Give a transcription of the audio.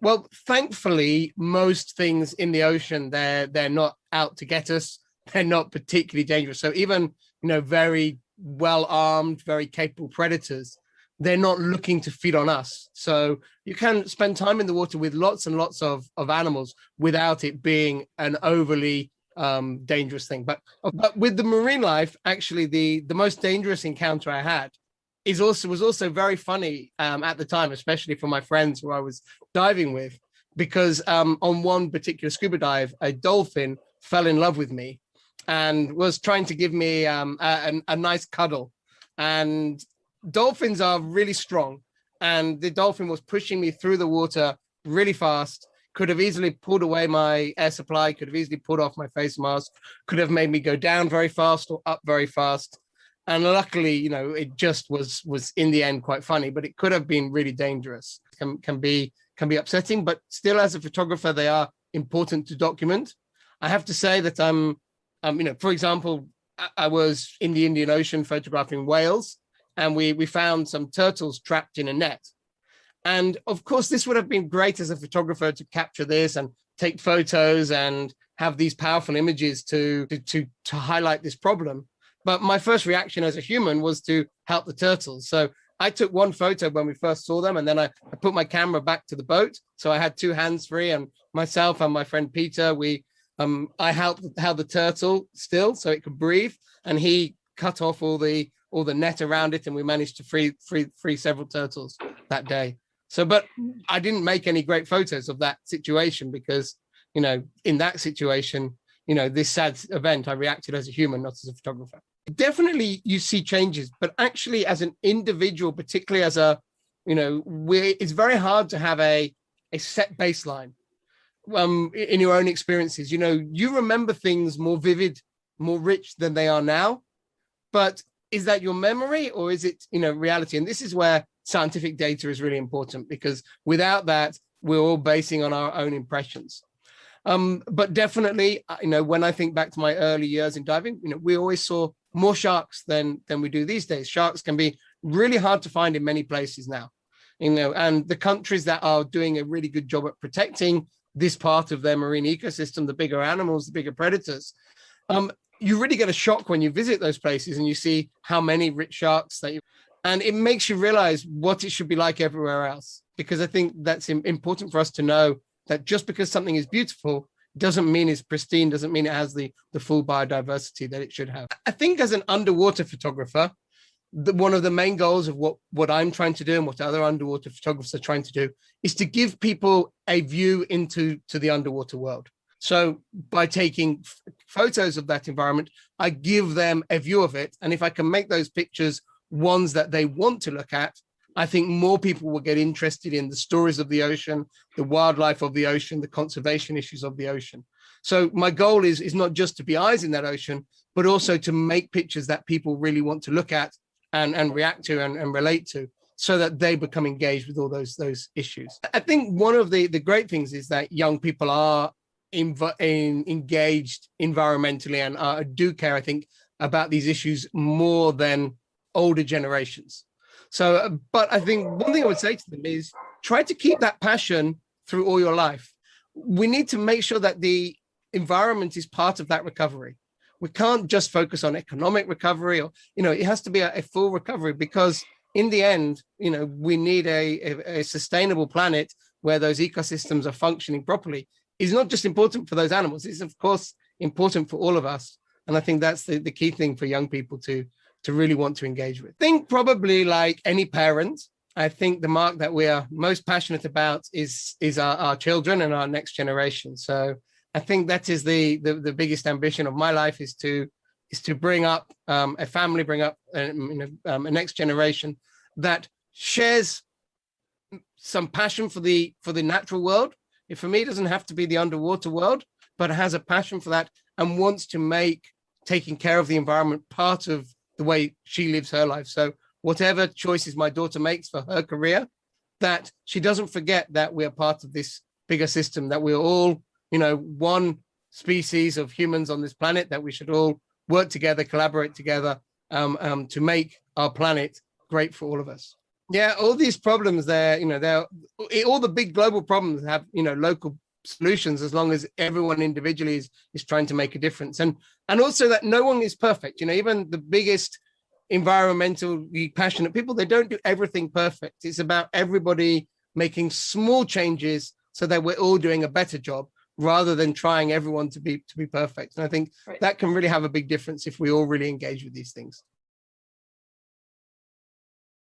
Well, thankfully, most things in the ocean, they're not out to get us. They're not particularly dangerous. So even, very well armed, very capable predators, they're not looking to feed on us. So you can spend time in the water with lots and lots of animals without it being an overly dangerous thing. But with the marine life, actually, the most dangerous encounter I had was also very funny at the time, especially for my friends who I was diving with, because on one particular scuba dive, a dolphin fell in love with me and was trying to give me a nice cuddle. And dolphins are really strong, and the dolphin was pushing me through the water really fast. Could have easily pulled away my air supply, could have easily pulled off my face mask, could have made me go down very fast or up very fast. And luckily, it just was in the end quite funny, but it could have been really dangerous. Can be upsetting, but still, as a photographer, they are important to document. I have to say that for example, I was in the Indian Ocean photographing whales, and we found some turtles trapped in a net. And of course, this would have been great as a photographer to capture this and take photos and have these powerful images to highlight this problem. But my first reaction as a human was to help the turtles. So I took one photo when we first saw them, and then I put my camera back to the boat. So I had two hands free, and myself and my friend Peter, I helped the turtle still so it could breathe, and he cut off all the net around it, and we managed to free several turtles that day. So, but I didn't make any great photos of that situation because, in that situation, this sad event, I reacted as a human, not as a photographer. Definitely you see changes, but actually as an individual, particularly as it's very hard to have a set baseline in your own experiences. You remember things more vivid, more rich than they are now, but is that your memory or is it, reality? And this is where scientific data is really important, because without that, we're all basing on our own impressions. But definitely, when I think back to my early years in diving, we always saw more sharks than we do these days. Sharks can be really hard to find in many places now, and the countries that are doing a really good job at protecting this part of their marine ecosystem, the bigger animals, the bigger predators, you really get a shock when you visit those places and you see how many rich sharks and it makes you realize what it should be like everywhere else. Because I think that's important for us to know that just because something is beautiful doesn't mean it's pristine, doesn't mean it has the full biodiversity that it should have. I think as an underwater photographer, one of the main goals of what I'm trying to do and what other underwater photographers are trying to do is to give people a view into the underwater world. So by taking photos of that environment, I give them a view of it. And if I can make those pictures ones that they want to look at, I think more people will get interested in the stories of the ocean, the wildlife of the ocean, the conservation issues of the ocean. So my goal is not just to be eyes in that ocean, but also to make pictures that people really want to look at and react to and relate to, so that they become engaged with all those issues. I think one of the great things is that young people are engaged environmentally and do care, I think, about these issues more than older generations. So, but I think one thing I would say to them is try to keep that passion through all your life. We need to make sure that the environment is part of that recovery. We can't just focus on economic recovery, or, it has to be a full recovery, because in the end, we need a sustainable planet where those ecosystems are functioning properly. Is not just important for those animals. It's of course important for all of us. And I think that's the key thing for young people to really want to engage with. I think probably like any parent, I think the mark that we are most passionate about is our children and our next generation. So I think that is the biggest ambition of my life, is to bring up a family, bring up a next generation that shares some passion for the natural world. For me, it doesn't have to be the underwater world, but has a passion for that and wants to make taking care of the environment part of the way she lives her life. So whatever choices my daughter makes for her career, that she doesn't forget that we're part of this bigger system, that we're all, one species of humans on this planet, that we should all work together, collaborate together to make our planet great for all of us. Yeah, all these problems, they're all the big global problems have, local solutions, as long as everyone individually is trying to make a difference. And also that no one is perfect. Even the biggest environmentally passionate people, they don't do everything perfect. It's about everybody making small changes so that we're all doing a better job, rather than trying everyone to be perfect. And I think that can really have a big difference if we all really engage with these things.